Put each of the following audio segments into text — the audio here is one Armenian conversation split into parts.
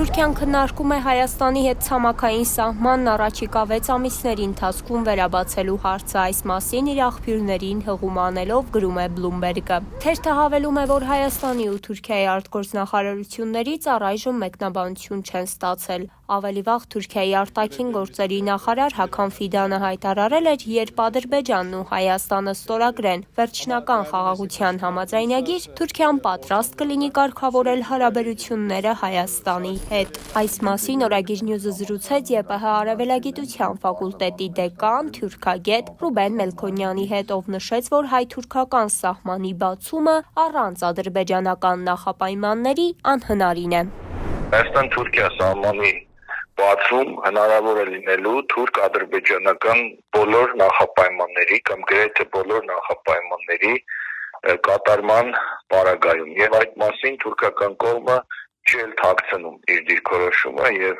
Թուրքիան քննարկում է Հայաստանի հետ ցամաքային սահմանն առաջիկա 6 ամիսների ընթացքում վերաբացելու հարցը, այս մասին իր աղբյուրներին հղում անելով գրում է Bloomberg-ը։ Թերթը հավելում է, որ Հայաստանի ու Թուրքիայի արտգործնախարարություններից առայժմ մեկնաբանություն չեն ստացել։ Ավելի վաղ Թուրքիայի արտաքին գործերի նախարար Հական Ֆիդանը հայտարարել էր, երբ Ադրբեջանն ու Հայաստանը ստորագրեն վերջնական խաղաղության համաձայնագիր, Թուրքիան պատրաստ կլինի կարգավորել հարաբերությունները Հայաստանի հետ։ Այս մասին Օրագիր Նյուզը զրուցեց ԵՊՀ արևելագիտության ֆակուլտետի դեկան, թուրքագետ Ռուբեն Մելքոնյանի հետ, ով նշեց, որ հայ-թուրքական սահմանի բացումը առանց ադրբեջանական նախապայմանների անհնարին է։ Հայաստան-Թուրքիա սահմանի բացում հնարավոր է լինելու թուրք-ադրբեջանական բոլոր նախապայմանների կամ գրեթե բոլոր նախապայմանների կատարման պարագայում, եւ այդ մասին թուրքական կողմը չի թաքցնում իր դիրքորոշումը եւ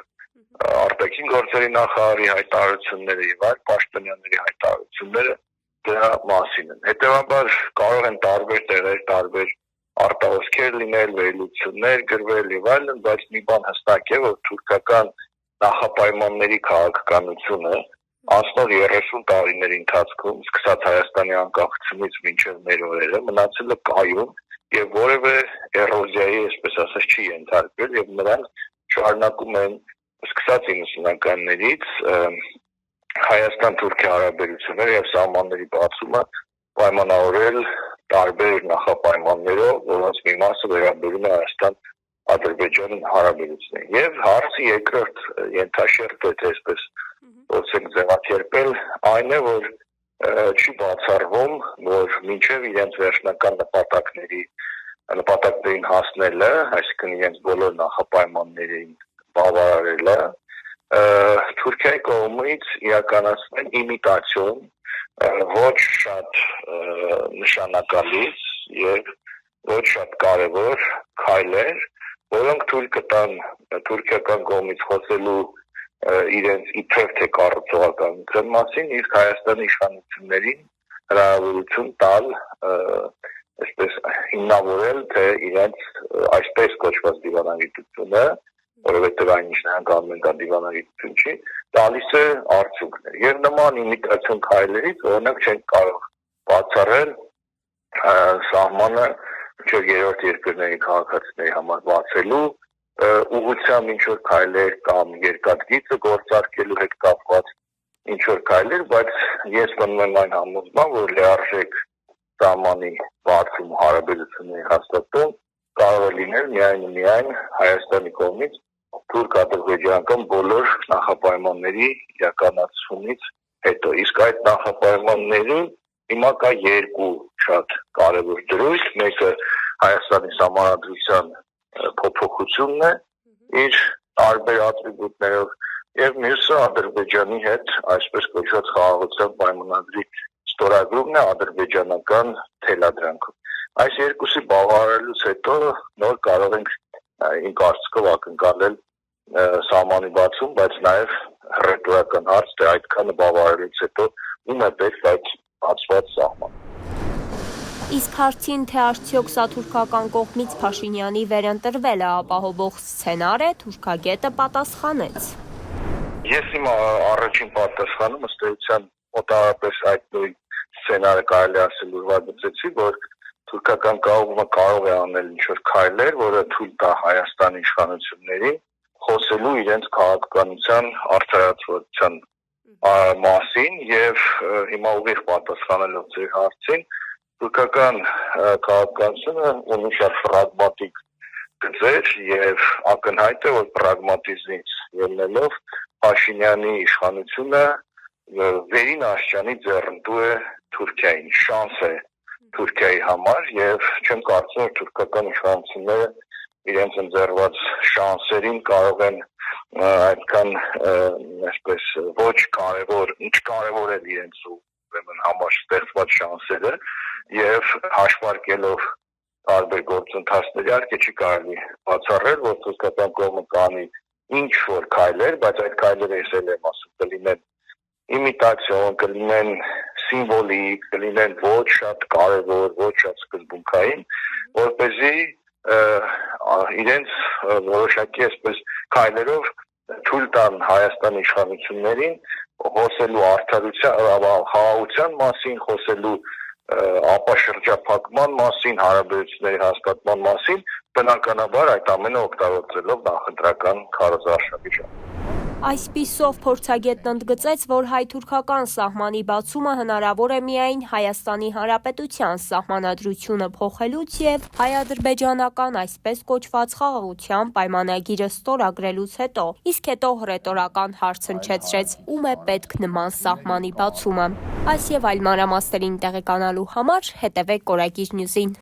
արտաքին գործերի նախարարի հայտարարությունները եւ այլ պաշտոնյաների հայտարարությունները դրա մասին են։ Հետեւաբար կարող են տարբեր տեղեր, տարբեր արտահոսքեր լինել, վերլուծություններ գրվել եւ այլն, բայց մի բան հստակ է, որ թուրքական նախապայմանների քաղաքականությունը անցնող 30 տարիների ընթացքում, սկսած Հայաստանի անկախությունից մինչև մեր օրերը, մնացել է կայուն եւ որևէ էրոզիայի, այսպես ասած, չի ենթարկվել եւ նրանք շարունակում են սկսած 90-ականներից Հայաստան-Թուրքիա հարաբերությունները եւ սահմանների բացումը պայմանավորել տարբեր նախապայմաններով, որոնց մի մասը վերաբերում է Հայաստան-Ադրբեջան հարաբերություններին։ Եվ հարցի երկրորդ ենթաշերտը, այսպես ոսենք ձևակերպել, այն է, որ չի բացառվում, որ մինչև իրենց վերջնական նպատակներին հասնելը, այսինքն իրենց բոլոր նախապայմաններին բավարարելը, Թուրքիայի կողմից իրականացնել իմիտացիոն, ոչ շատ նշանակալից եւ ոչ շատ կարեւոր քայլեր, որոնք թույլ կտան թուրքիական կողմից խոսելու իրենց իբրև թե կառուցողականության մասին, իսկ Հայաստանի իշխանություններին հնարավորություն տալ, այսպես հիմնավորել, թե իրենց այսպես կոչված դիվանագիտությունը, որովհետև այն ինչ նրանք անում են դա դիվանագիտություն չի, տալիս է արդյունքներ։ Եվ նման իմիտացիոն քայլերից օրինակ չեն կարող բացառել սահմանը մինչև երրորդ երկրների քաղաքացիների համար բացելու ուղղությամբ ինչ որ քայլեր կամ երկաթգիծը գործարկելու հետ կապված ինչ որ քայլեր, բայց ես մնում եմ այն համոզման, որ լիարժեք սահմանի բացում հարաբերությունների հաստատում կարող է լինել միայն ու միայն Հայաստանի կողմից թուրք-ադրբեջանական բոլոր նախապայմանների իրականացումից հետո։ Իսկ այդ նախապայմաններին հիմա կա երկու շատ կարևոր դրույթ, մեկը Հայաստանի սահմանադրության փոփոխությունն է իր տարբեր ատրիբուտներով եւ մյուսը Ադրբեջանի հետ այսպես կոչված խաղաղության պայմանագրի ստորագրումն է ադրբեջանական թելադրանքով։ Այս երկուսի բավարարելուց հետո նոր կարող ենք իմ կարծիքով ակնկալել սահմանի բացում, բայց նաեւ հռետորական հարց, թե այդքանը բավարարելուց հետո ում է պետք այդ բացված սահման։ Իսկ հարցին, թե արդյոք սա թուրքական կողմից Փաշինյանի վերընտրվելը ապահովող սցենար է, թուրքագետը պատասխանեց. Ես իմ առաջին պատասխանում ըստ էության մոտավորապես այդ նույն սցենարը կարելի ասել ուրվագծեցի, որ թուրքական կողմը կարող է անել ինչ-որ քայլեր, որը թույլ տա Հայաստանի իշխանություններին խոսելու իրենց քաղաքականության արդարացվածության մասին եւ հիմա ուղիղ պատասխանելով ձեր հարցին, թուրքական քաղաքականությունը ունի շատ պրագմատիկ գծեր եւ ակնհայտ է, որ պրագմատիզմից ելնելով Փաշինյանի իշխանությունը վերին աշճանի ձեռնտու է Թուրքիային, շանս է Թուրքիայի համար եւ չեմ կարծում, որ թուրքական իշխանությունները իրենց ընձեռված շանսերին կարող են այդքան այսպես ոչ կարևոր, ինչ կարևորել իրենց ուրեմն համար ստեղծված շանսերը եւ հաշվարկելով տարբեր գործընթացներ, իհարկե չի կարելի բացառել, որ թուրքական կողմը կանի ինչ որ քայլեր, բայց այդ քայլերը եսել եմ ասում կլինեն իմիտացիոն, կլինեն սիմվոլիկ, կլինեն ոչ շատ կարևոր, ոչ շատ սկզբունքային, որպեսզի իրենց որոշակի այսպես քայլերով թույլ տան Հայաստանի իշխանություններին խոսելու արդարության, խաղաղության մասին, խոսելու ապաշրջափակման մասին, հարաբերությունների հաստատման մասին, բնականաբար այդ ամենը օգտագործելով նախընտրական քարոզարշավի ժամանակ։ Այսպիսով փորձագետն ընդգծեց, որ հայ-թուրքական սահմանի բացումը հնարավոր է միայն Հայաստանի Հանրապետության սահմանադրությունը փոխելուց եւ հայ-ադրբեջանական այսպես կոչված խաղաղության պայմանագիրը ստորագրելուց հետո, իսկ հետո հռետորական հարց հնչեցրեց՝ ում է պետք նման սահմանի բացումը։ Այս եւ այլ մանրամասներին տեղեկանալու համար հետեւեք Կորագիր Նյուզին։